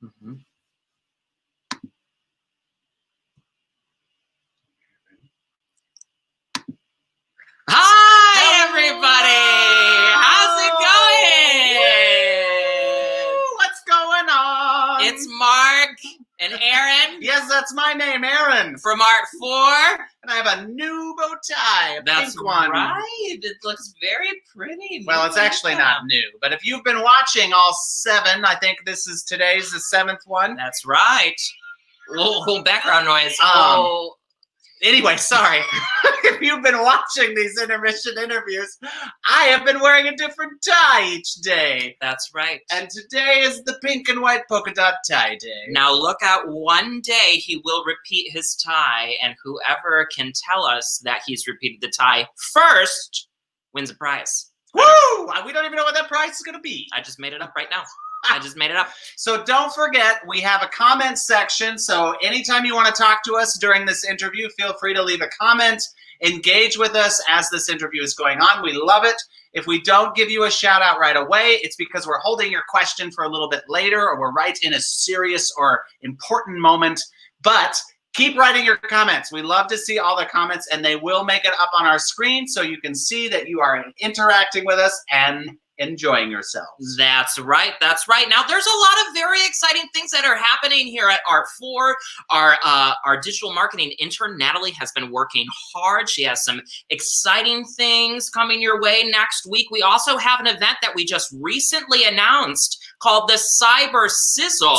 Mm-hmm. Hi, everybody. How's it going? What's going on? It's Mark and Aaron. Yes, that's my name, Aaron. From Art 4. And I have a new bow tie, That's pink one. right. It looks very pretty. Well, it's actually not new, but if you've been watching all 7, I think today's the 7th one. That's right. Little background noise. Anyway, sorry. If you've been watching these intermission interviews, I have been wearing a different tie each day. That's right. And today is the pink and white polka dot tie day. Now look out, one day he will repeat his tie, and whoever can tell us that he's repeated the tie first wins a prize. Woo! We don't even know what that prize is going to be. I just made it up right now. I just made it up. So don't forget, we have a comment section. So anytime you want to talk to us during this interview, feel free to leave a comment. Engage with us as this interview is going on. We love it. If we don't give you a shout out right away, it's because we're holding your question for a little bit later, or we're right in a serious or important moment. But keep writing your comments. We love to see all the comments, and they will make it up on our screen so you can see that you are interacting with us and enjoying yourselves. That's right. That's right. Now, there's a lot of very exciting things that are happening here at Art 4. Our digital marketing intern, Natalie, has been working hard. She has some exciting things coming your way next week. We also have an event that we just recently announced called the Cyber Sizzle.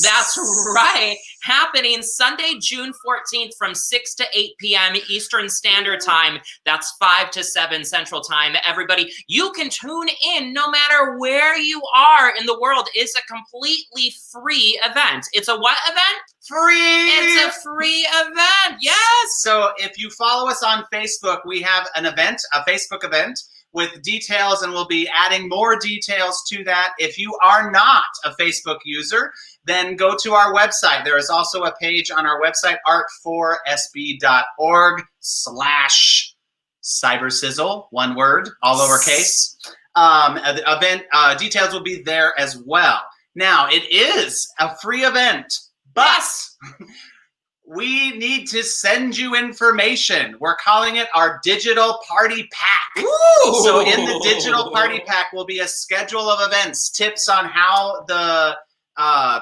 That's right. Happening Sunday, June 14th from 6 to 8 p.m. Eastern Standard Time. That's 5 to 7 Central Time. Everybody, you can tune in no matter where you are in the world. It's a completely free event. It's a what event? Free! It's a free event, yes! So if you follow us on Facebook, we have an event, a Facebook event, with details, and we'll be adding more details to that. If you are not a Facebook user, then go to our website. There is also a page on our website, art4sb.org/cybersizzle, one word, all lowercase. Event details will be there as well. Now, it is a free event, but we need to send you information. We're calling it our Digital Party Pack. Ooh. So in the Digital Party Pack will be a schedule of events, tips on how the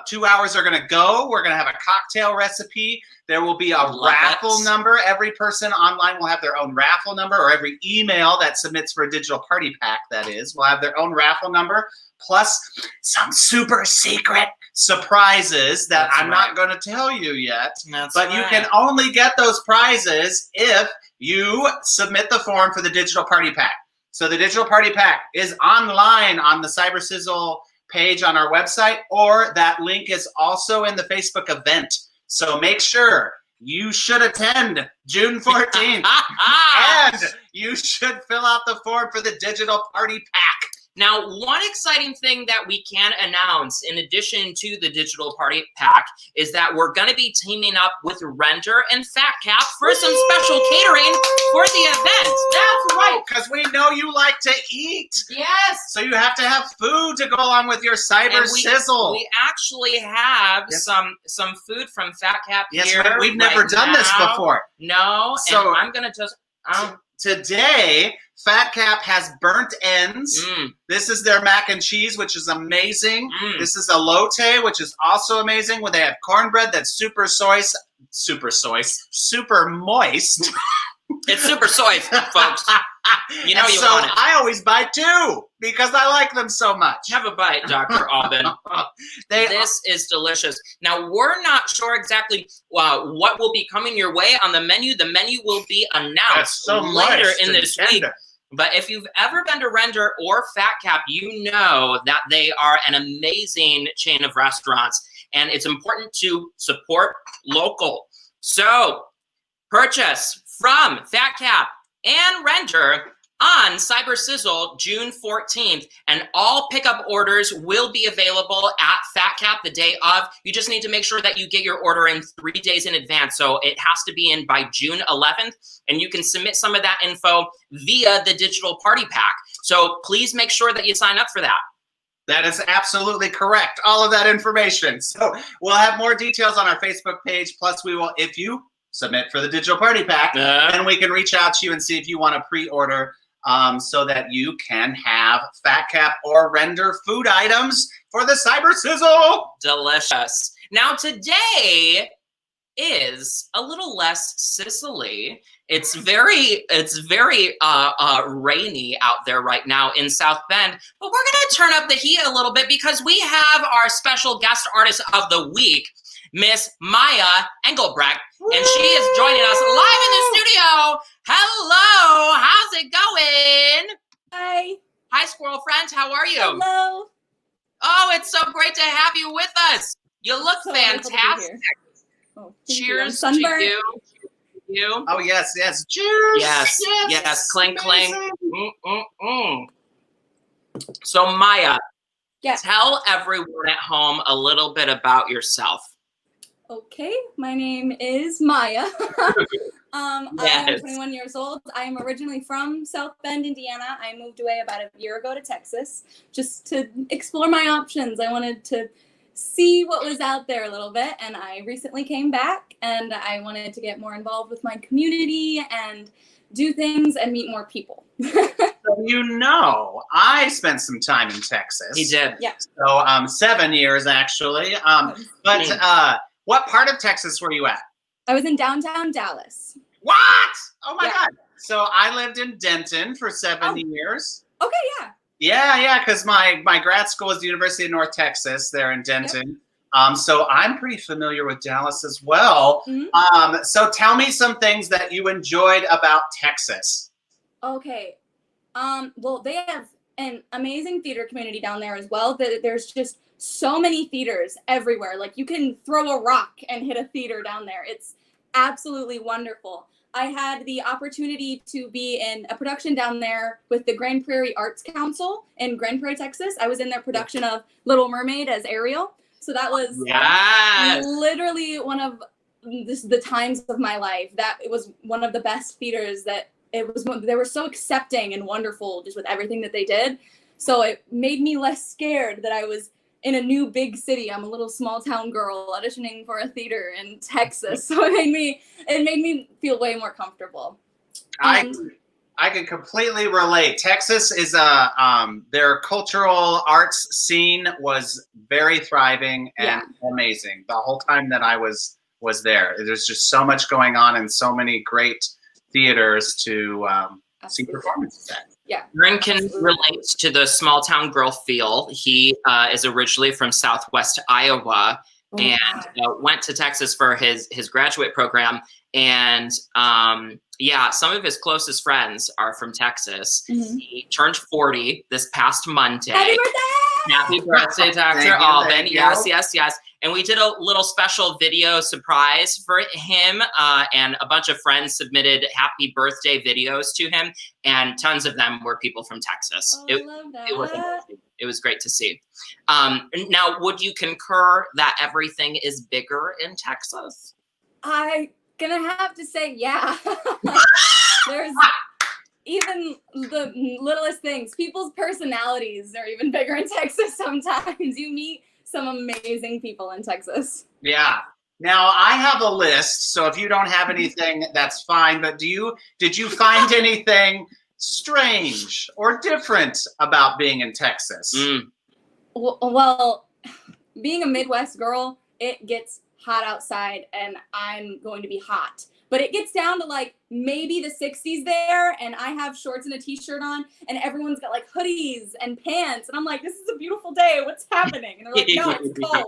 2 hours are going to go. We're going to have a cocktail recipe. There will be a raffle number. Every person online will have their own raffle number, or every email that submits for a Digital Party Pack, that is, will have their own raffle number, plus some super secret surprises that I'm not going to tell you yet. But you can only get those prizes if you submit the form for the Digital Party Pack. So the Digital Party Pack is online on the Cyber Sizzle page on our website, or that link is also in the Facebook event. So make sure you should attend June 14th and you should fill out the form for the Digital Party Pack. Now, one exciting thing that we can announce in addition to the Digital Party Pack is that we're going to be teaming up with Render and Fat Cap for some special catering for the event. That's right. Because we know you like to eat. Yes. So you have to have food to go along with your Cyber Sizzle. We actually have some food from Fat Cap here. Yes, we've never done this before. No, so and I'm going to just... Today, Fat Cap has burnt ends. This is their mac and cheese, which is amazing. This is elote, which is also amazing. Where they have cornbread that's super moist. It's super soy, folks. You know you want it. I always buy 2 because I like them so much. Have a bite, Dr. Alban. This is delicious. Now, we're not sure exactly what will be coming your way on the menu. The menu will be announced later in this week. But if you've ever been to Render or Fat Cap, you know that they are an amazing chain of restaurants. And it's important to support local. So, purchase from Fat Cap and Render on Cyber Sizzle June 14th, and all pickup orders will be available at Fat Cap the day of. You just need to make sure that you get your order in 3 days in advance. So it has to be in by June 11th, and you can submit some of that info via the Digital Party Pack. So please make sure that you sign up for that. That is absolutely correct. All of that information. So we'll have more details on our Facebook page. Plus, we will, if you submit for the digital party pack, then we can reach out to you and see if you want to pre-order so that you can have Fat Cap or Render food items for the Cyber Sizzle. Delicious. Now today is a little less sizzly. It's very rainy out there right now in South Bend, but we're gonna turn up the heat a little bit because we have our special guest artist of the week, Miss Myah Englebrecht, and she is joining us live in the studio. Hello, how's it going? Hi. Hi, squirrel friend, how are you? Hello. Oh, it's so great to have you with us. You look fantastic. Oh, cheers to you. Oh, yes, yes. Cheers. Yes. Clink, clink. So, Myah, tell everyone at home a little bit about yourself. Okay, my name is Myah. I am 21 years old. I am originally from South Bend, Indiana. I moved away about a year ago to Texas just to explore my options. I wanted to see what was out there a little bit, and I recently came back, and I wanted to get more involved with my community and do things and meet more people. So I spent some time in Texas. He did. Yeah. So 7 years actually. But what part of Texas were you at? I was in downtown Dallas. What? Oh my God. So I lived in Denton for 7 years. Okay, yeah. Yeah, because my grad school is the University of North Texas there in Denton. Yep. So I'm pretty familiar with Dallas as well. Mm-hmm. So tell me some things that you enjoyed about Texas. Okay. Well, they have an amazing theater community down there as well. There's just so many theaters everywhere. Like you can throw a rock and hit a theater down there. It's absolutely wonderful. I had the opportunity to be in a production down there with the Grand Prairie Arts Council in Grand Prairie, Texas. I was in their production of Little Mermaid as Ariel. So that was literally one of the times of my life. That it was one of the best theaters that they were so accepting and wonderful just with everything that they did. So it made me less scared that I was in a new big city. I'm a little small town girl auditioning for a theater in Texas. So it made me feel way more comfortable. I can completely relate. Texas is their cultural arts scene was very thriving and amazing the whole time that I was there. There's just so much going on and so many great theaters to see performances at. Yeah. Aaron can relate to the small town girl feel. He is originally from Southwest Iowa and went to Texas for his graduate program. And some of his closest friends are from Texas. Mm-hmm. He turned 40 this past Monday. Happy birthday! Happy birthday, Dr. Alban. Yes. And we did a little special video surprise for him, and a bunch of friends submitted happy birthday videos to him, and tons of them were people from Texas. I love that. It was great to see. Now, would you concur that everything is bigger in Texas? I'm gonna have to say, yeah. There's even the littlest things. People's personalities are even bigger in Texas sometimes. You meet some amazing people in Texas. Yeah. Now I have a list, so if you don't have anything, that's fine. But did you find anything strange or different about being in Texas? Well, being a Midwest girl, it gets hot outside, and I'm going to be hot. But it gets down to like maybe the 60s there, and I have shorts and a t-shirt on, and everyone's got like hoodies and pants, and I'm like, this is a beautiful day. What's happening? And they're like, no, it's cold.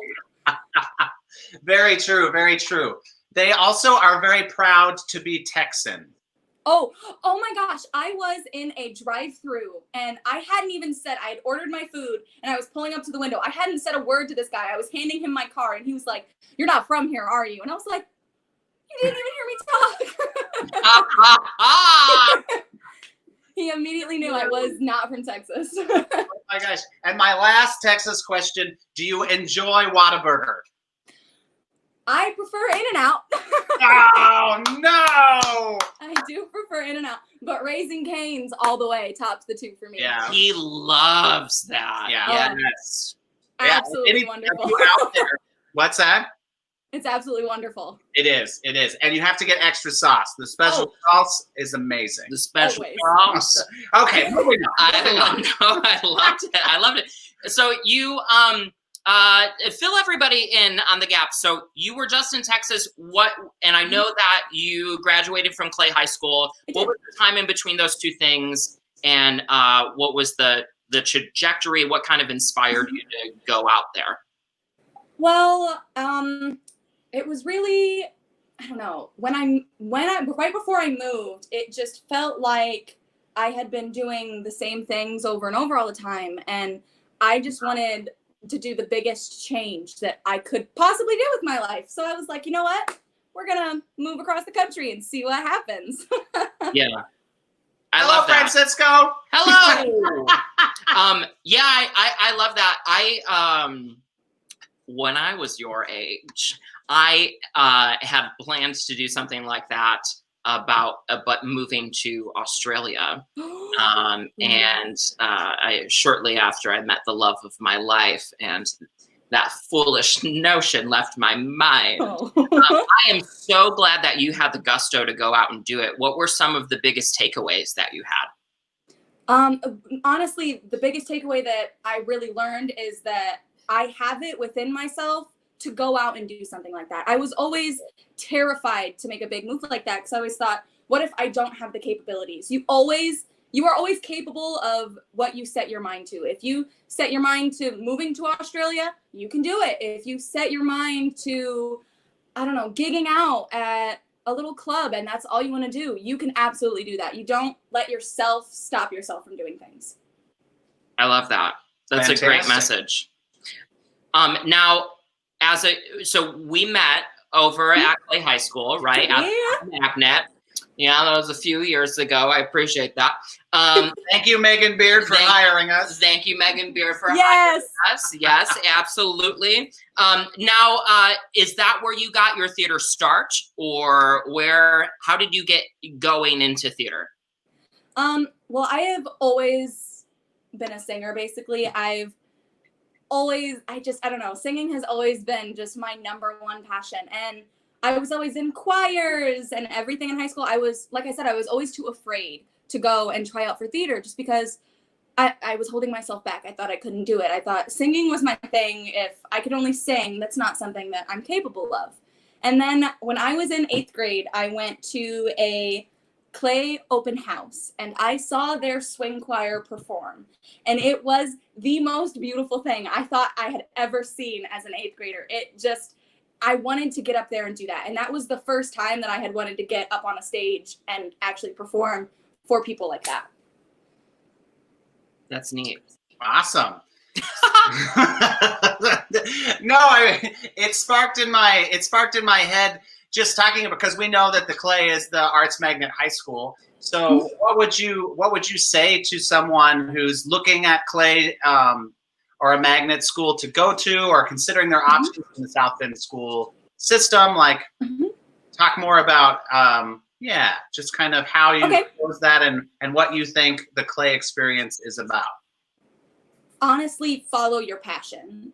Very true. Very true. They also are very proud to be Texan. Oh my gosh. I was in a drive-through, and I hadn't even said, I had ordered my food, and I was pulling up to the window. I hadn't said a word to this guy. I was handing him my card, and he was like, you're not from here, are you? And I was like, you didn't even hear me talk. He immediately knew I was not from Texas. Oh my gosh. And my last Texas question, do you enjoy Whataburger? I prefer In-N-Out. Oh, no! I do prefer In-N-Out, but Raising Cane's all the way tops the two for me. Yeah. He loves that. Yeah. Yes. Absolutely wonderful. Out there. What's that? It's absolutely wonderful. It is. And you have to get extra sauce. The special sauce is amazing. The special Always. sauce. Okay, moving on. I loved it. I loved it. So you fill everybody in on the gap. So you were just in Texas. And I know that you graduated from Clay High School. What was the time in between those two things? And what was the trajectory? What kind of inspired you to go out there? Well, it was really, I don't know, right before I moved, it just felt like I had been doing the same things over and over all the time. And I just wanted to do the biggest change that I could possibly do with my life. So I was like, you know what? We're going to move across the country and see what happens. Yeah. Hello, Francisco. Hello. Yeah, I love that. When I was your age, I had plans to do something like that but moving to Australia. And shortly after I met the love of my life, and that foolish notion left my mind. I am so glad that you had the gusto to go out and do it. What were some of the biggest takeaways that you had? Honestly, the biggest takeaway that I really learned is that I have it within myself to go out and do something like that. I was always terrified to make a big move like that because I always thought, what if I don't have the capabilities? You are always capable of what you set your mind to. If you set your mind to moving to Australia, you can do it. If you set your mind to, I don't know, gigging out at a little club and that's all you want to do, you can absolutely do that. You don't let yourself stop yourself from doing things. I love that. That's Fantastic. A great message. Now, so we met over at Clay High School, right? Yeah. At Magnet. Yeah, that was a few years ago. I appreciate that. Thank you, Megan Beard, for hiring us. Thank you, Megan Beard, for hiring us. Yes, absolutely. Now, is that where you got your theater start, or how did you get going into theater? Well, I have always been a singer, basically. I don't know, singing has always been just my number one passion. And I was always in choirs and everything in high school. Like I said, I was always too afraid to go and try out for theater just because I was holding myself back. I thought I couldn't do it. I thought singing was my thing. If I could only sing, that's not something that I'm capable of. And then when I was in 8th grade, I went to a Clay open house and I saw their swing choir perform, and it was the most beautiful thing I thought I had ever seen as an 8th grader. I wanted to get up there and do that, and that was the first time that I had wanted to get up on a stage and actually perform for people like that. That's neat. Awesome. It sparked in my head just talking, because we know that the Clay is the Arts Magnet High School. So what would you say to someone who's looking at Clay or a magnet school to go to, or considering their options in the South Bend school system? Like, talk more about just kind of how you chose that and what you think the Clay experience is about. Honestly, follow your passion.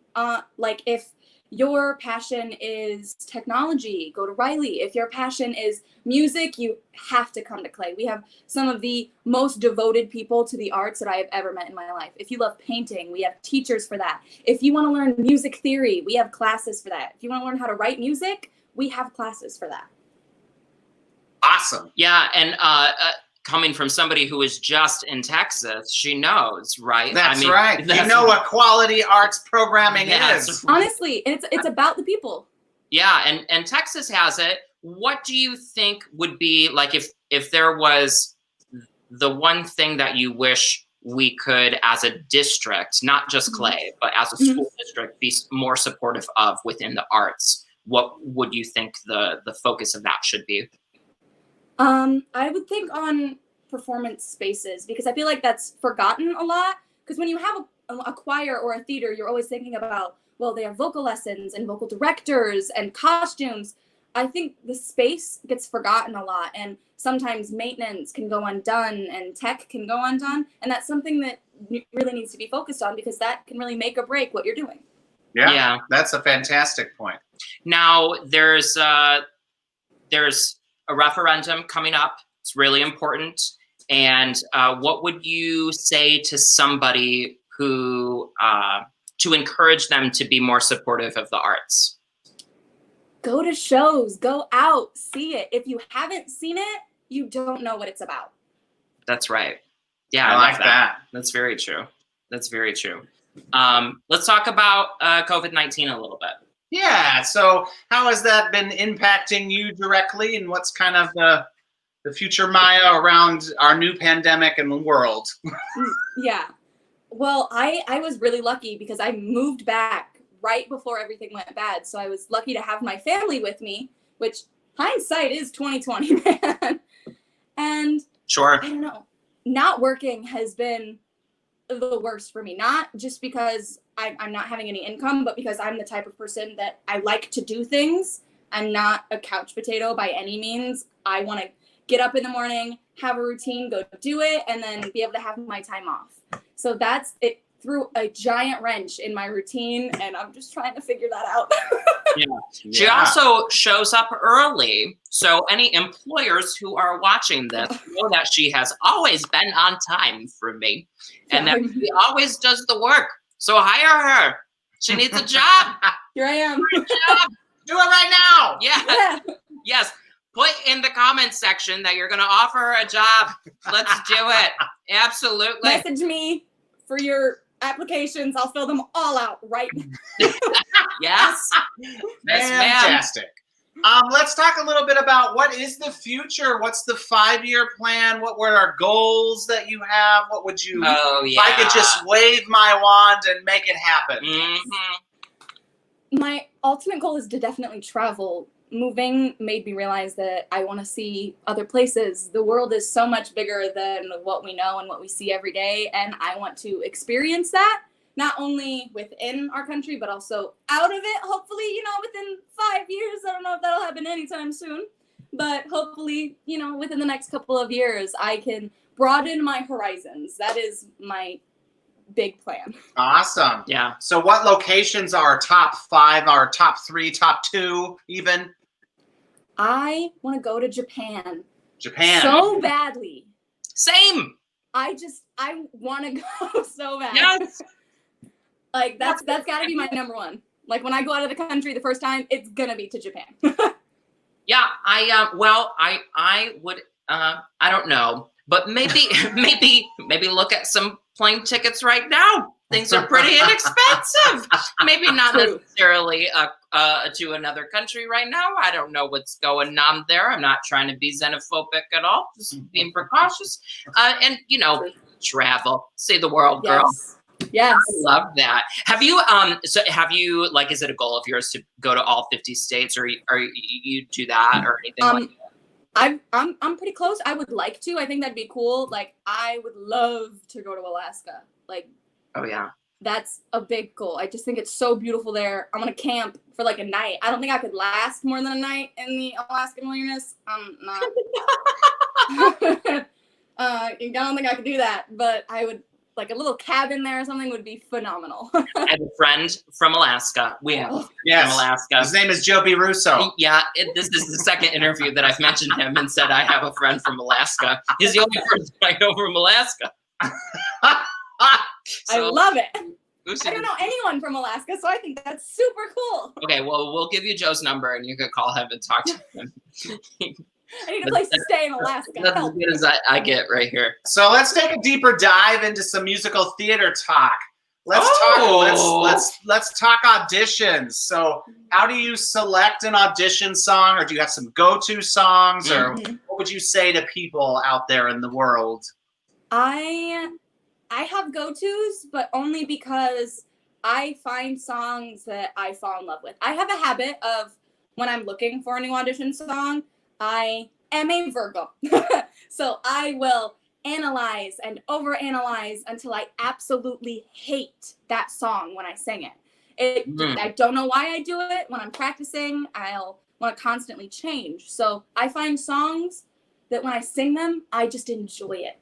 Like, if your passion is technology, go to Riley. If your passion is music, you have to come to Clay. We have some of the most devoted people to the arts that I have ever met in my life. If you love painting, we have teachers for that. If you want to learn music theory, we have classes for that. If you want to learn how to write music, we have classes for that. Awesome. Yeah, and coming from somebody who is just in Texas, she knows, right? That's right. You know what quality arts programming is. Honestly, it's about the people. Yeah, and Texas has it. What do you think would be, like, if there was the one thing that you wish we could, as a district, not just Clay, but as a school district, be more supportive of within the arts? What would you think the focus of that should be? I would think on performance spaces, because I feel like that's forgotten a lot. Because when you have a choir or a theater, you're always thinking about well, they have vocal lessons and vocal directors and costumes. I think the space gets forgotten a lot, and sometimes maintenance can go undone and tech can go undone, and that's something that really needs to be focused on, because that can really make or break what you're doing. Yeah, that's a fantastic point. Now, there's a referendum coming up. It's really important. And what would you say to somebody who, to encourage them to be more supportive of the arts? Go to shows, go out, see it. If you haven't seen it, you don't know what it's about. That's right. Yeah, I like that. That's very true. That's very true. Let's talk about COVID-19 a little bit. Yeah, so how has that been impacting you directly, and what's kind of the future, Myah, around our new pandemic and the world? Yeah. Well, I was really lucky because I moved back right before everything went bad. So I was lucky to have my family with me, which hindsight is 2020, man. And sure, I don't know, not working has been the worst for me. Not just because I'm not having any income, but because I'm the type of person that I like to do things. I'm not a couch potato by any means. I want to get up in the morning, have a routine, go do it, and then be able to have my time off. So that's it. Threw a giant wrench in my routine, and I'm just trying to figure that out. Yeah. She also shows up early, so any employers who are watching this know that she has always been on time for me, and that she always does the work. So hire her. She needs a job. Here I am. Do it right now. Yeah. Yes. Put in the comments section that you're going to offer her a job. Let's do it. Absolutely. Message me for your applications. I'll fill them all out right now. Yes. Yes, fantastic. Let's talk a little bit about what is the future. What's the 5-year plan? What were our goals that you have? What would you? If I could just wave my wand and make it happen. Mm-hmm. My ultimate goal is to definitely travel. Moving made me realize that I want to see other places. The world is so much bigger than what we know and what we see every day, and I want to experience that, not only within our country, but also out of it, hopefully, within 5 years. I don't know if that'll happen anytime soon, but hopefully, within the next couple of years, I can broaden my horizons. That is my big plan. Awesome. Yeah. So what locations are our top 5, our top 3, top 2 even? I want to go to Japan. Japan. So badly. Same. I want to go so bad. Yes. Like that's got to be my number one. Like when I go out of the country the first time, it's gonna be to Japan. Yeah. I would. I don't know, but maybe look at some plane tickets right now. Things are pretty inexpensive. Maybe not necessarily to another country right now. I don't know what's going on there. I'm not trying to be xenophobic at all. Just being precautious. And travel, see the world, girl. Yes. I love that. Have you like, is it a goal of yours to go to all 50 states, or you do that or anything like that? I'm pretty close. I would like to. I think that'd be cool. Like I would love to go to Alaska. Like, oh yeah, that's a big goal. I just think it's so beautiful there. I'm gonna camp for like a night. I don't think I could last more than a night in the Alaskan wilderness. I'm not. I don't think I could do that, but I would. Like a little cabin there or something would be phenomenal. I have a friend from Alaska. We have from Alaska. His name is Joe B. Russo. Yeah, this is the second interview that I've mentioned him and said I have a friend from Alaska. He's the only person I know from Alaska. I love it. I don't know anyone from Alaska, so I think that's super cool. Okay, well, we'll give you Joe's number and you can call him and talk to him. I need a place to stay in Alaska. That's as good as I get right here. So let's take a deeper dive into some musical theater talk. Let's talk auditions. So how do you select an audition song, or do you have some go-to songs, or what would you say to people out there in the world? I have go-tos, but only because I find songs that I fall in love with. I have a habit of when I'm looking for a new audition song, I am a Virgo. So I will analyze and overanalyze until I absolutely hate that song when I sing it. I don't know why I do it. When I'm practicing, I'll want to constantly change. So I find songs that when I sing them, I just enjoy it.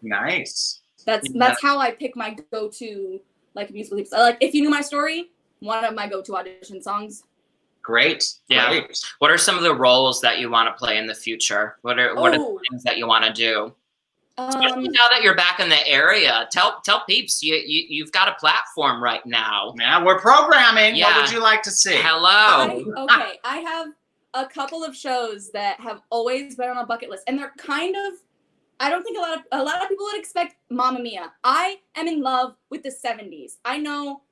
Nice. That's how I pick my go-to like musical leaps. Like If You Knew My Story, one of my go-to audition songs. Great. Yeah. Great. What are some of the roles that you want to play in the future? What are the things that you want to do? Especially now that you're back in the area, tell peeps you've got a platform right now. Yeah, we're programming. Yeah. What would you like to see? Hello. I have a couple of shows that have always been on a bucket list, and they're kind of, I don't think a lot of people would expect Mamma Mia. I am in love with the 70s. I know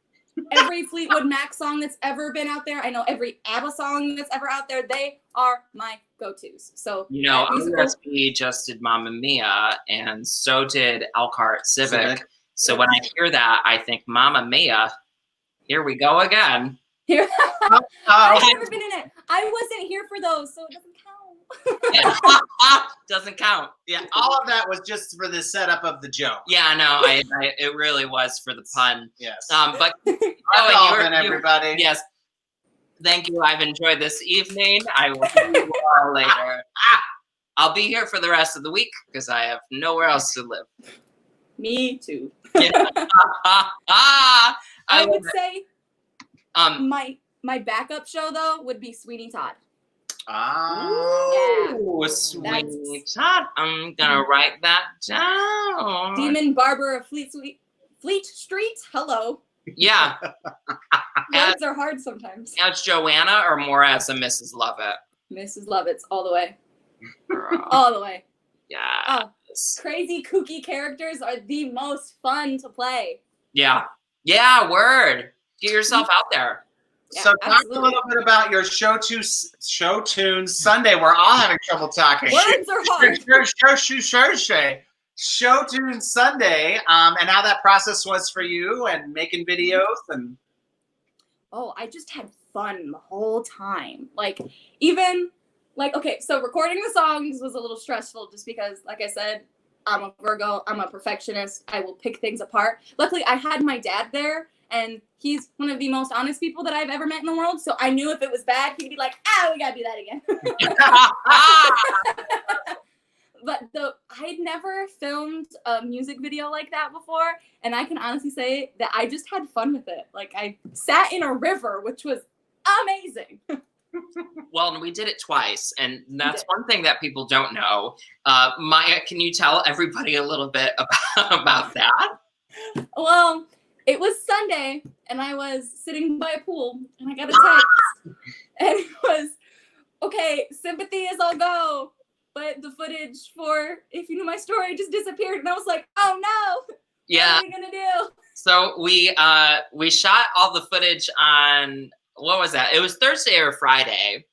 every Fleetwood Mac song that's ever been out there. I know every ABBA song that's ever out there. They are my go-tos. So OSB just did Mamma Mia, and so did Elkhart Civic. So when I hear that, I think Mamma Mia. Here we go again. I've never been in it. I wasn't here for those, so it doesn't count. Doesn't count. Yeah, all of that was just for the setup of the joke. Yeah, no, it really was for the pun. Yes. But everybody. Yes. Thank you. I've enjoyed this evening. I will see you all later. I'll be here for the rest of the week because I have nowhere else to live. Me too. Yeah. I would say my backup show though would be Sweeney Todd. Yeah. Sweeney Todd. I'm gonna write that down. Demon Barber of Fleet Street. Hello. Yeah. Words are hard sometimes. As Joanna or more as a Mrs. Lovett? Mrs. Lovett's all the way. All the way. Yeah. Crazy kooky characters are the most fun to play. Yeah. Yeah, word. Get yourself out there. Yeah, so talk a little bit about your Show Tunes Sunday. We're all having trouble talking. Words are hard. Show Tunes Sunday, and how that process was for you and making videos and. Oh, I just had fun the whole time. Okay, so recording the songs was a little stressful just because, like I said, I'm a Virgo, I'm a perfectionist. I will pick things apart. Luckily, I had my dad there, and he's one of the most honest people that I've ever met in the world. So I knew if it was bad, he'd be like, we gotta do that again. But I'd never filmed a music video like that before, and I can honestly say that I just had fun with it. Like, I sat in a river, which was amazing. Well, and we did it twice, and that's one thing that people don't know. Myah, can you tell everybody a little bit about that? Well, it was Sunday, and I was sitting by a pool, and I got a text, and it was, okay, sympathy is all go, but the footage for If You Knew My Story just disappeared, and I was like, oh no, yeah. What are we gonna do? So we shot all the footage on, what was that? It was Thursday or Friday.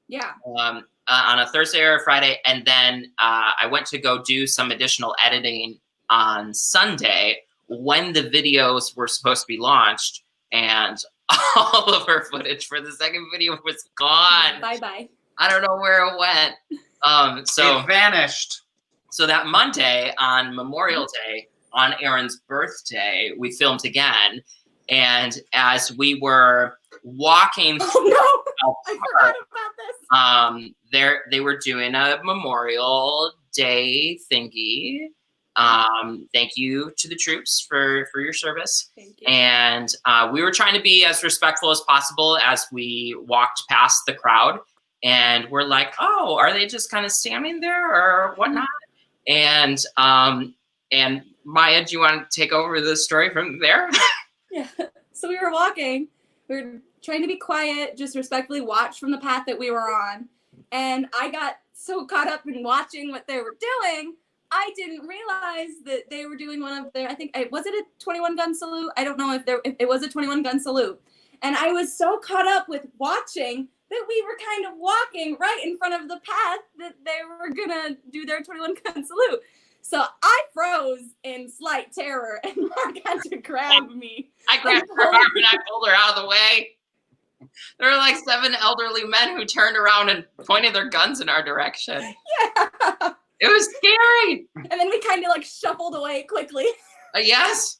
Yeah. On a Thursday or a Friday, and then I went to go do some additional editing on Sunday when the videos were supposed to be launched, and all of our footage for the second video was gone. Bye-bye. I don't know where it went. So it vanished. So that Monday on Memorial Day, on Aaron's birthday, we filmed again. And as we were walking through I forgot about this. They were doing a Memorial Day thingy. Thank you to the troops for your service. Thank you. And we were trying to be as respectful as possible as we walked past the crowd. And we're like, oh, are they just kind of standing there or whatnot? And Myah, do you want to take over the story from there? Yeah. So we were walking. We were trying to be quiet, just respectfully watch from the path that we were on. And I got so caught up in watching what they were doing, I didn't realize that they were doing one of their, was it a 21 gun salute? I don't know if it was a 21 gun salute. And I was so caught up with watching that we were kind of walking right in front of the path that they were gonna do their 21 gun salute. So I froze in slight terror, and Mark had to grab me. I grabbed her arm and I pulled her out of the way. There were like 7 elderly men who turned around and pointed their guns in our direction. Yeah. It was scary. And then we kind of like shuffled away quickly. Yes.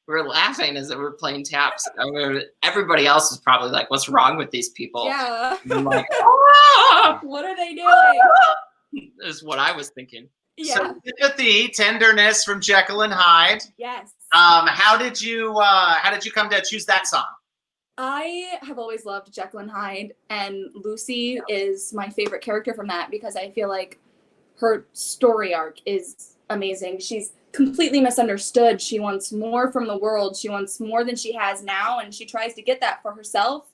we're laughing as we're playing taps. Everybody else is probably like, "What's wrong with these people?" Yeah. And I'm like, "Ah!" What are they doing? Is what I was thinking. Yeah. So sympathy, tenderness from Jekyll and Hyde. Yes. How did you come to choose that song? I have always loved Jekyll and Hyde, and Lucy is my favorite character from that because I feel like her story arc is amazing. She's completely misunderstood. She wants more from the world. She wants more than she has now, and she tries to get that for herself,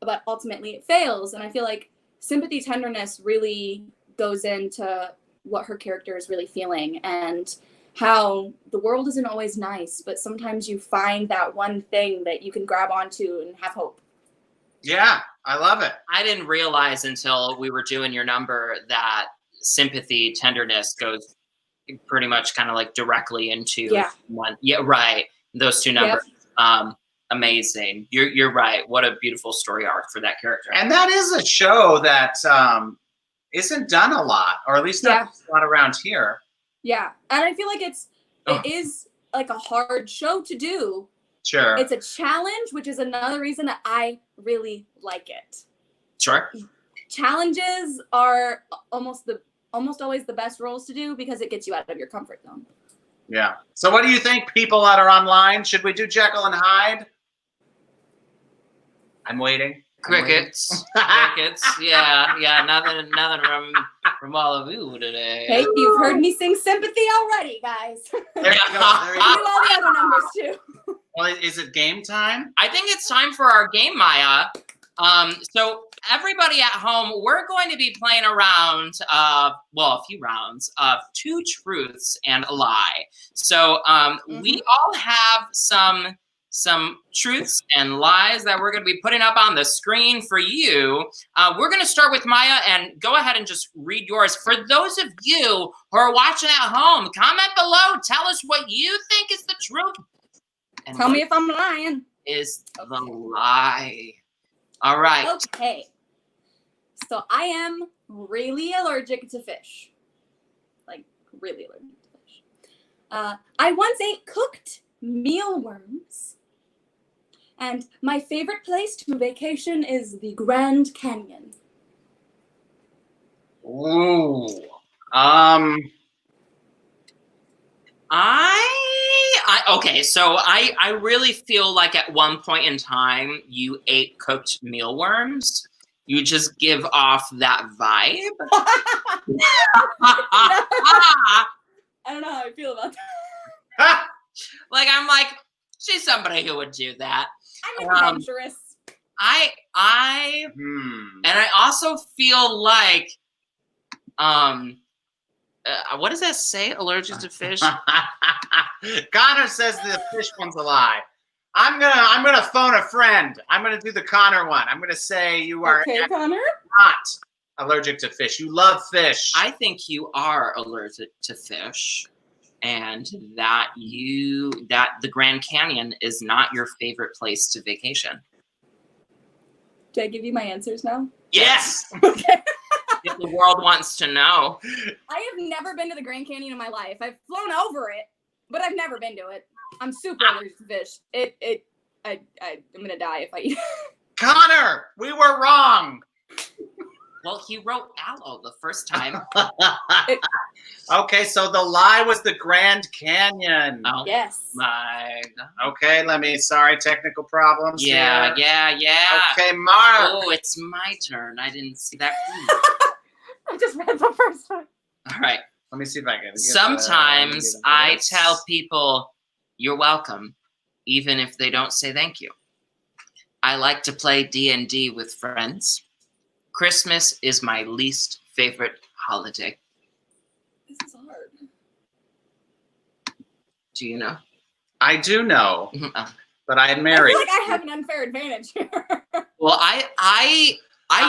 but ultimately it fails. And I feel like sympathy, tenderness really goes into what her character is really feeling and how the world isn't always nice, but sometimes you find that one thing that you can grab onto and have hope. Yeah, I love it. I didn't realize until we were doing your number that sympathy, tenderness goes pretty much kind of like directly into one. Yeah, right. Those two numbers. Yep. Amazing. You're right. What a beautiful story arc for that character. And that is a show that isn't done a lot, or at least not a lot around here. Yeah, and I feel like it is like a hard show to do. Sure. It's a challenge, which is another reason that I really like it. Sure. Challenges are almost always the best roles to do because it gets you out of your comfort zone. Yeah. So what do you think, people that are online? Should we do Jekyll and Hyde? I'm waiting. Crickets. Crickets. Yeah. Nothing from all of you today. Hey, you've heard me sing sympathy already, guys. There you go. There you go. Do all the other numbers too. Well, is it game time? I think it's time for our game, Myah. So everybody at home, we're going to be playing a round of, a few rounds of 2 truths and a lie. So we all have some truths and lies that we're going to be putting up on the screen for you. We're going to start with Myah, and go ahead and just read yours. For those of you who are watching at home, comment below. Tell us what you think is the truth. And tell me if I'm lying. Is the lie. All right. Okay. So I am really allergic to fish. Like, really allergic to fish. I once ate cooked mealworms. And my favorite place to vacation is the Grand Canyon. Ooh. Okay, so I really feel like at one point in time you ate cooked mealworms. You just give off that vibe. I don't know how I feel about that. Like, I'm like, she's somebody who would do that. I'm adventurous. And I also feel like, what does that say? Allergic to fish? Connor says the fish one's a lie. I'm gonna phone a friend. I'm gonna do the Connor one. I'm gonna say you are Connor? not allergic to fish. You love fish. I think you are allergic to fish, and that the Grand Canyon is not your favorite place to vacation. Do I give you my answers now? Yes. Okay. If the world wants to know. I have never been to the Grand Canyon in my life. I've flown over it, but I've never been to it. I'm super allergic to fish. I'm gonna die if I eat it. Connor, we were wrong. Well, he wrote aloe the first time. Okay, so the lie was the Grand Canyon. Oh, yes. My God. Okay, sorry, technical problems. Yeah. Okay, Mark. Oh, it's my turn. I didn't see that. I just read the first one. All right. Let me see if I can. Sometimes I tell people, you're welcome, even if they don't say thank you. I like to play D&D with friends. Christmas is my least favorite holiday. This is hard. Do you know? I do know, but I am married. I feel like I have an unfair advantage here. Well, I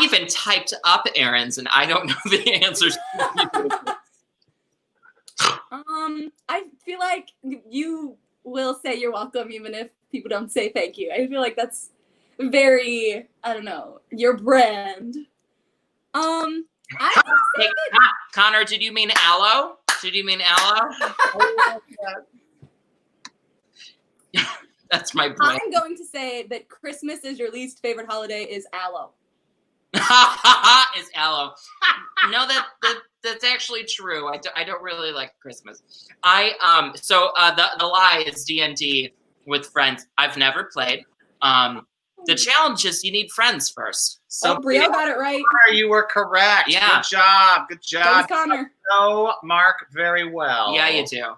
even typed up errands, and I don't know the answers. I feel like you will say you're welcome even if people don't say thank you. I feel like that's very, I don't know, your brand. Hey, Connor, did you mean aloe? Did you mean aloe? That's my point. I'm going to say that Christmas is your least favorite holiday is aloe. Is aloe. No, that's actually true. I don't really like Christmas. The lie is D&D with friends. I've never played. The challenge is you need friends first. So Brielle got it right. You were correct. Yeah. Good job. Good That job. was Connor. No, Mark, very well. Yeah, you do.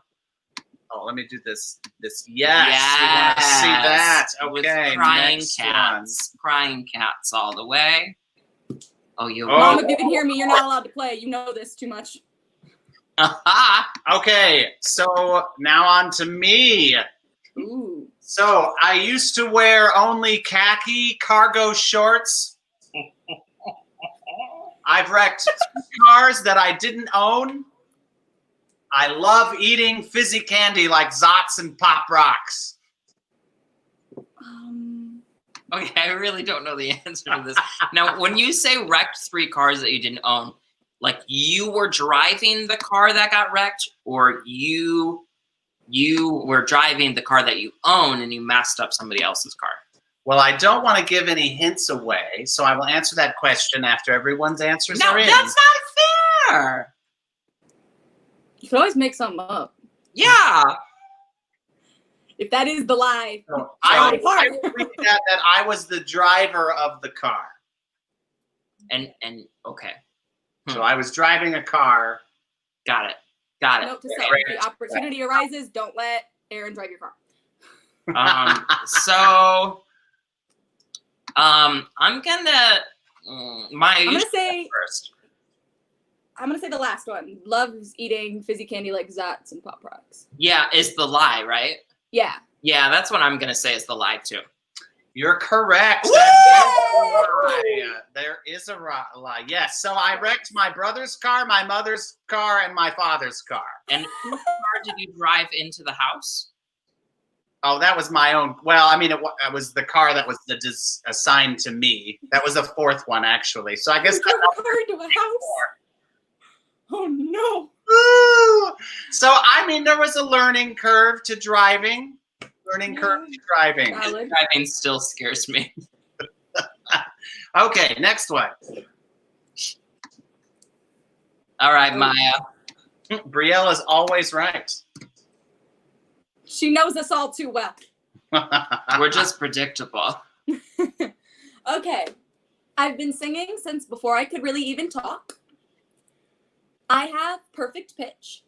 Oh, let me do this. Yes. We want to see that. With Okay. crying next cats. Crying cats all the way. Oh, you. Mom, if you can hear me, you're not allowed to play. You know this too much. one. Okay. So now on to me. Ooh. So I used to wear only khaki cargo shorts. I've wrecked cars that I didn't own. I love eating fizzy candy like Zots and Pop Rocks. Okay, I really don't know the answer to this. Now, when you say wrecked 3 cars that you didn't own, like you were driving the car that got wrecked, or you were driving the car that you own and you messed up somebody else's car? Well, I don't want to give any hints away, so I will answer that question after everyone's answers No, are in. that's not fair. You can always make something up. Yeah. If that is the lie. So I will read that I was the driver of the car. And okay. So I was driving a car. Got it. Got it. Note to self, if the opportunity arises, don't let Aaron drive your car. I'm gonna say first. I'm gonna say the last one. Loves eating fizzy candy like Zots and Pop Rocks. Yeah, is the lie, right? Yeah. Yeah, that's what I'm gonna say is the lie too. You're correct. Woo! There is a lie. Yes. So I wrecked my brother's car, my mother's car, and my father's car. And whose car did you drive into the house? Oh, that was my own. Well, I mean, it was the car that was assigned to me. That was the 4th one, actually. So I guess you drove a car into a house. Oh no. Woo! So I mean, there was a learning curve to driving. Driving still scares me. Okay, next one. All right, Myah. Brielle is always right. She knows us all too well. We're just predictable. Okay. I've been singing since before I could really even talk. I have perfect pitch.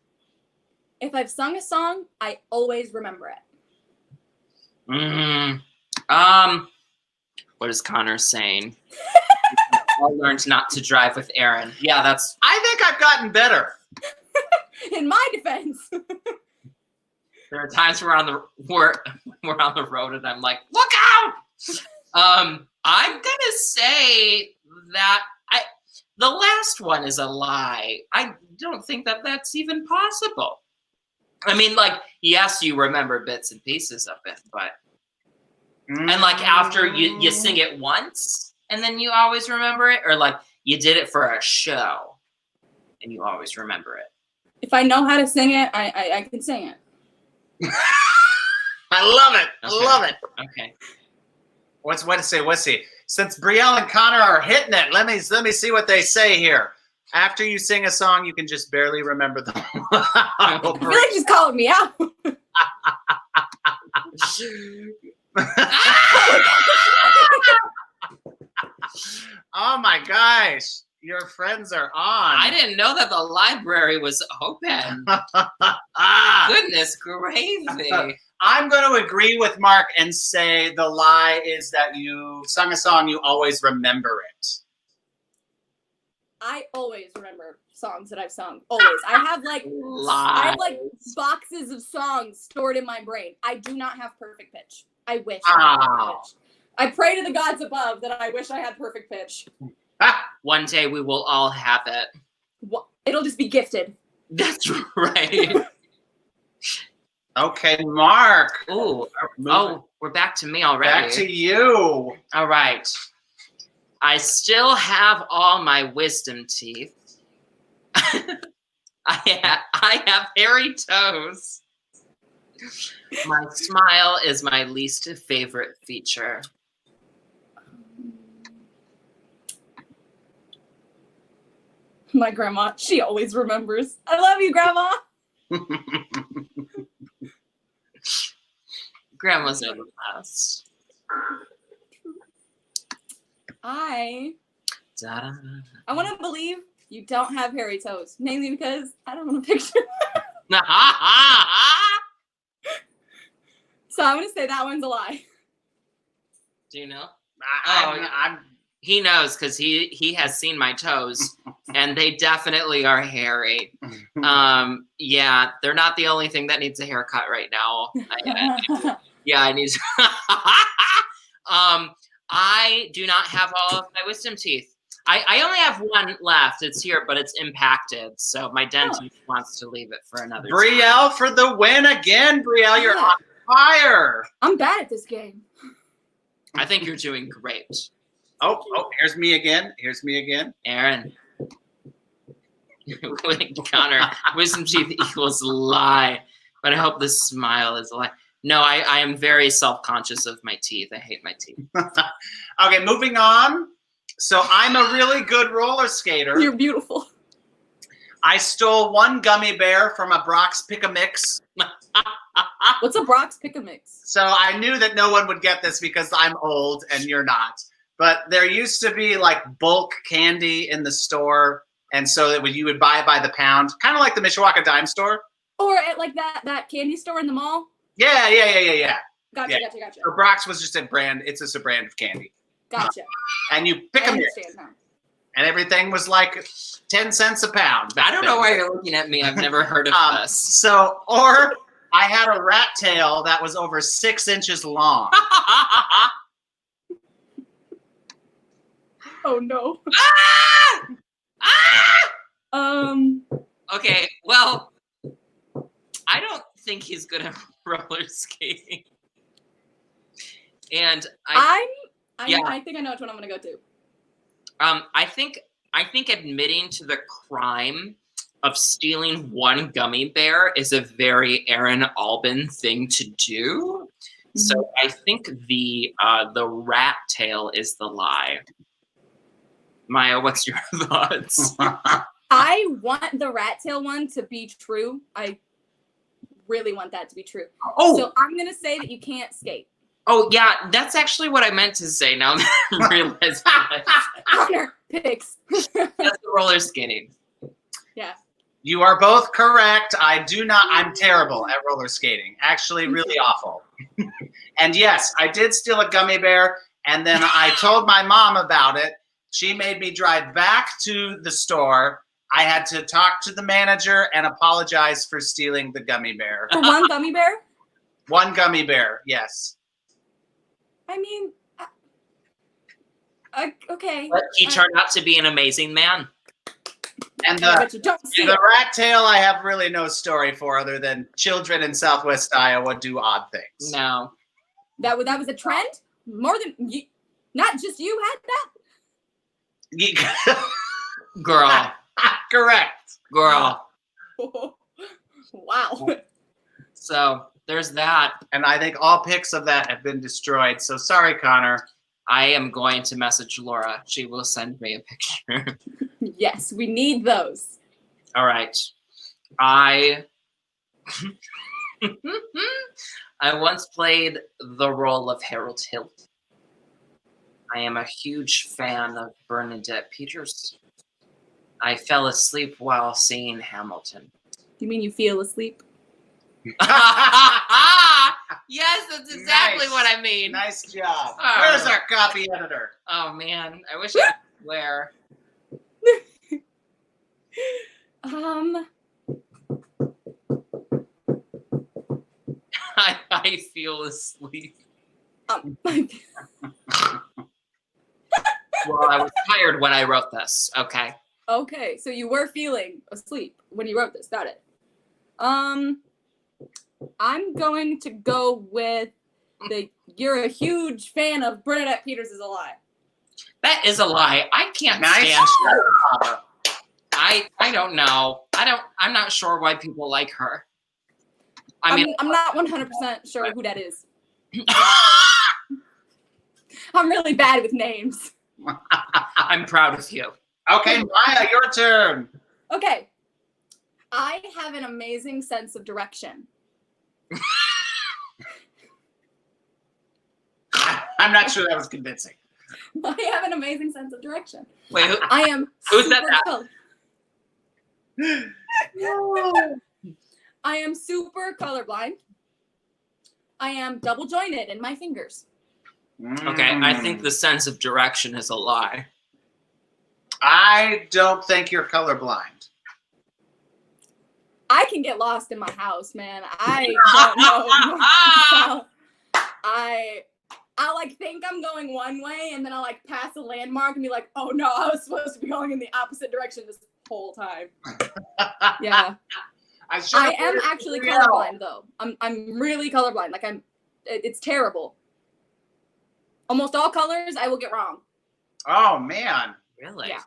If I've sung a song, I always remember it. What is Connor saying? I learned not to drive with Aaron. Yeah, that's. I think I've gotten better. In my defense. There are times we're on the road and I'm like, look out! I'm gonna say that the last one is a lie. I don't think that that's even possible. I mean, like, yes, you remember bits and pieces of it, but and like after you sing it once and then you always remember it, or like you did it for a show and you always remember it. If I know how to sing it, I can sing it. I love it. Okay. I love it. Okay. Let's see. Since Brielle and Connor are hitting it, let me see what they say here. After you sing a song, you can just barely remember the. I feel like she's calling me out. Oh my gosh. Your friends are on. I didn't know that the library was open. Goodness gravy. I'm going to agree with Mark and say the lie is that you sung a song, you always remember it. I always remember songs that I've sung. Always. I have like boxes of songs stored in my brain. I do not have perfect pitch. I wish I had perfect pitch. I pray to the gods above that I wish I had perfect pitch. One day we will all have it. It'll just be gifted. That's right. Okay, Mark. Ooh. Oh, we're back to me already. Back to you. All right. I still have all my wisdom teeth. I have hairy toes. My smile is my least favorite feature. My grandma, she always remembers. I love you, Grandma. Grandmas are the best. I want to believe you don't have hairy toes, mainly because I don't want a picture. So I'm gonna say that one's a lie. Do you know? I'm He knows because he has seen my toes, and they definitely are hairy. Yeah, they're not the only thing that needs a haircut right now. I need to. I do not have all of my wisdom teeth. I only have one left. It's here, but it's impacted. So my dentist wants to leave it for another Brielle for the win again. Brielle, you're on fire. I'm bad at this game. I think you're doing great. Oh, here's me again. Aaron. Connor, wisdom teeth equals lie. But I hope this smile is a lie. No, I am very self-conscious of my teeth. I hate my teeth. Okay, moving on. So I'm a really good roller skater. You're beautiful. I stole one gummy bear from a Brock's Pick-a-Mix. What's a Brock's Pick-a-Mix? So I knew that no one would get this because I'm old and you're not. But there used to be like bulk candy in the store. And so that you would buy it by the pound, kind of like the Mishawaka dime store. Or at like that candy store in the mall? Yeah. Gotcha. So Brock's was just a brand. It's just a brand of candy. Gotcha. And you pick them, and everything was like 10 cents a pound. I don't know why you're looking at me. I've never heard of this. Or I had a rat tail that was over 6 inches long. Oh no. Okay, well, I don't think he's good at roller skating. And I think I know which one I'm gonna go to. I think admitting to the crime of stealing one gummy bear is a very Aaron Albin thing to do. Mm-hmm. So I think the rat tail is the lie. Myah, what's your thoughts? I want the rat tail one to be true. I really want that to be true. Oh, so I'm gonna say that you can't skate. Oh yeah, that's actually what I meant to say. Now that I realize Connor picks. That's the roller skating. Yeah. You are both correct. I'm terrible at roller skating. Actually, really awful. And yes, I did steal a gummy bear, and then I told my mom about it. She made me drive back to the store. I had to talk to the manager and apologize for stealing the gummy bear. For one gummy bear? One gummy bear, yes. I mean, okay. But he turned out to be an amazing man. And the rat tail, I have really no story for other than children in Southwest Iowa do odd things. No. That was a trend? More than you, not just you had that? Girl. Correct. Girl. Wow. So there's that. And I think all pics of that have been destroyed. So sorry, Connor. I am going to message Laura. She will send me a picture. Yes, we need those. All right. I once played the role of Harold Hill. I am a huge fan of Bernadette Peters. I fell asleep while singing Hamilton. You mean you feel asleep? Yes, that's exactly what I mean. Nice job. Where's our copy editor? Oh man, I wish I could swear. I feel asleep. Well, I was tired when I wrote this. Okay. Okay, so you were feeling asleep when you wrote this. Got it. I'm going to go with you're a huge fan of Bernadette Peters is a lie. That is a lie. I can't stand her. I don't know. I'm not sure why people like her. I mean, I'm not 100% sure who that is. I'm really bad with names. I'm proud of you. Okay, Myah, your turn. Okay. I have an amazing sense of direction. I'm not sure that was convincing. I have an amazing sense of direction. Wait, I am who said super that? I am super colorblind. I am double jointed in my fingers. Okay, I think the sense of direction is a lie. I don't think you're colorblind. I can get lost in my house, man. I don't know. I like think I'm going one way and then I'll like pass a landmark and be like, oh no, I was supposed to be going in the opposite direction this whole time. Yeah. I am actually colorblind though. I'm really colorblind. Like it's terrible. Almost all colors I will get wrong. Oh man. Really? Yeah.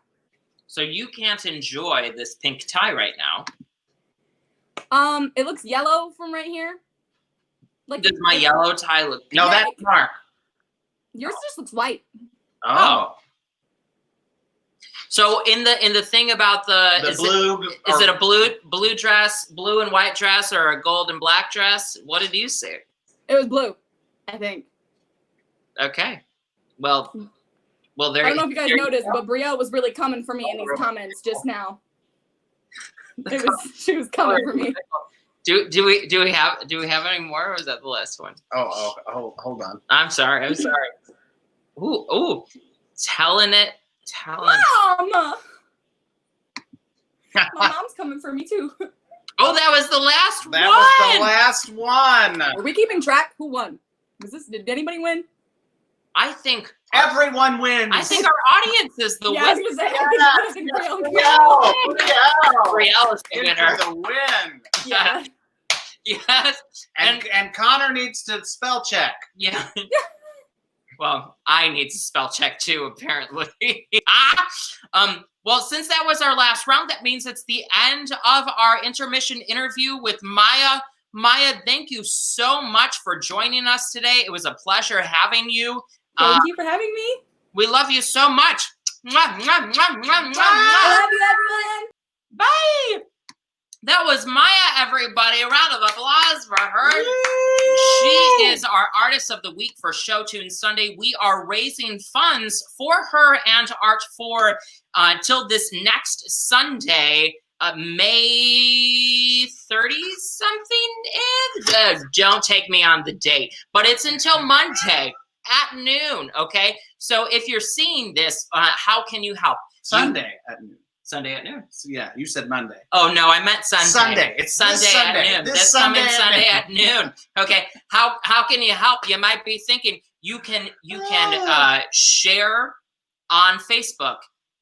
So you can't enjoy this pink tie right now. It looks yellow from right here. Like Does my yellow tie look pink? No, that's Mark. Yours just looks white. Oh. So in the thing about the blue, is it a blue dress, blue and white dress, or a gold and black dress? What did you say? It was blue, I think. Okay. Well, there. I don't know if you guys noticed, but Brielle was really coming for me in these comments just now. She was coming for me. Do we have any more, or was that the last one? Oh, hold on. I'm sorry. Ooh, telling it. Mom! My mom's coming for me too. Oh, that was the last one. That was the last one. Are we keeping track? Who won? Did anybody win? I think everyone wins. I think our audience is the winner. I was gonna say, Brielle is the winner. The win. Yeah. Yes. And Connor needs to spell check. Yeah. Well, I need to spell check too, apparently. Well, since that was our last round, that means it's the end of our intermission interview with Myah. Myah, thank you so much for joining us today. It was a pleasure having you. Thank you for having me. We love you so much. Mwah, mwah, mwah, mwah, mwah, I love you, everyone. Bye. That was Myah, everybody. A round of applause for her. She is our Artist of the Week for Show Tune Sunday. We are raising funds for her and Art4 until this next Sunday, May 30-something. Don't take me on the date, but it's until Monday at noon, okay? So if you're seeing this, how can you help? Sunday at noon. Sunday at noon. Yeah, you said Monday. Oh no, I meant Sunday. Sunday. It's Sunday at noon. This coming Sunday at noon. Okay. How can you help? You might be thinking you can share on Facebook,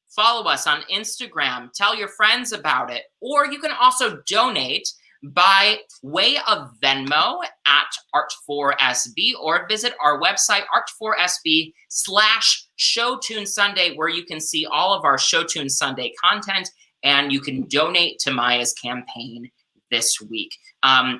follow us on Instagram, tell your friends about it, or you can also donate by way of Venmo at Art4SB, or visit our website Art4SB/ShowTune Sunday, where you can see all of our Showtune Sunday content, and you can donate to Myah's campaign this week.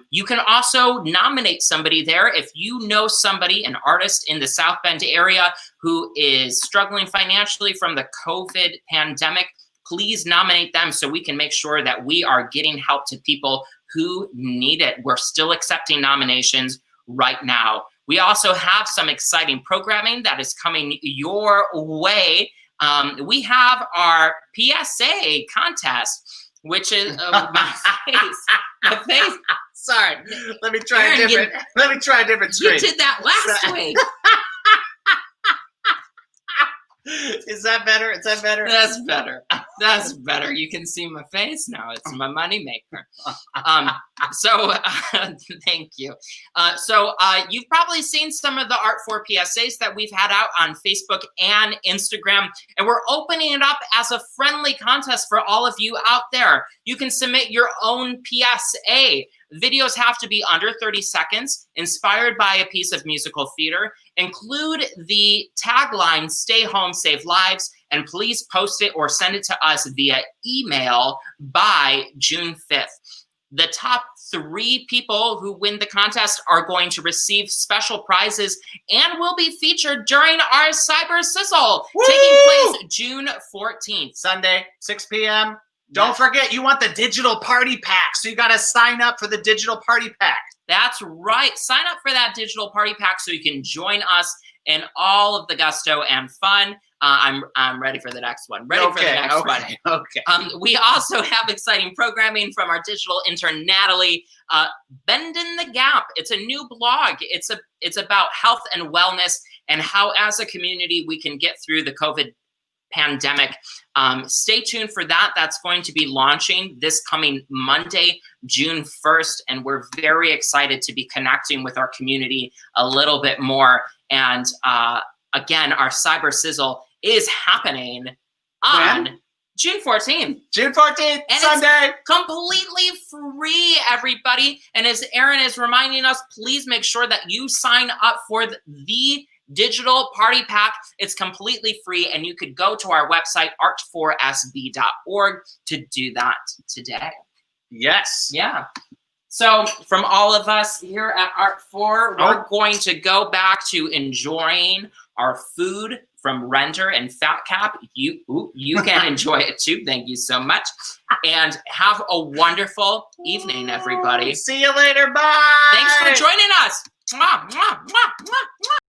You can also nominate somebody there. If you know somebody, an artist in the South Bend area who is struggling financially from the COVID pandemic, please nominate them so we can make sure that we are getting help to people who need it. We're still accepting nominations right now. We also have some exciting programming that is coming your way. We have our Psa Contest, which is my face. Sorry. Let me try a different screen. You did that last week. Is that better? That's better. That's better. You can see my face now. It's my moneymaker. Thank you. You've probably seen some of the Art4 PSAs that we've had out on Facebook and Instagram, and we're opening it up as a friendly contest for all of you out there. You can submit your own PSA. Videos have to be under 30 seconds, inspired by a piece of musical theater. Include the tagline, "Stay home, save lives," and please post it or send it to us via email by June 5th. The top 3 people who win the contest are going to receive special prizes and will be featured during our Cyber Sizzle, taking place June 14th. Sunday, 6 p.m. Don't forget, you want the digital party pack, so you got to sign up for the digital party pack. That's right. Sign up for that digital party pack so you can join us in all of the gusto and fun. I'm ready for the next one. Ready for the next one. Okay. We also have exciting programming from our digital intern, Natalie. Bending the Gap. It's a new blog. It's about health and wellness and how, as a community, we can get through the COVID pandemic. Stay tuned for that. That's going to be launching this coming Monday, June 1st, and we're very excited to be connecting with our community a little bit more. And again, our Cyber Sizzle is happening on June 14th. June 14th, and Sunday. It's completely free, everybody. And as Aaron is reminding us, please make sure that you sign up for the digital party pack. It's completely free, and you could go to our website, art4sb.org, to do that today. Yes. Yeah. So from all of us here at Art4, we're going to go back to enjoying our food from Render and Fat Cap. You can enjoy it too. Thank you so much. And have a wonderful evening, everybody. See you later. Bye. Thanks for joining us. Mwah, mwah, mwah, mwah, mwah.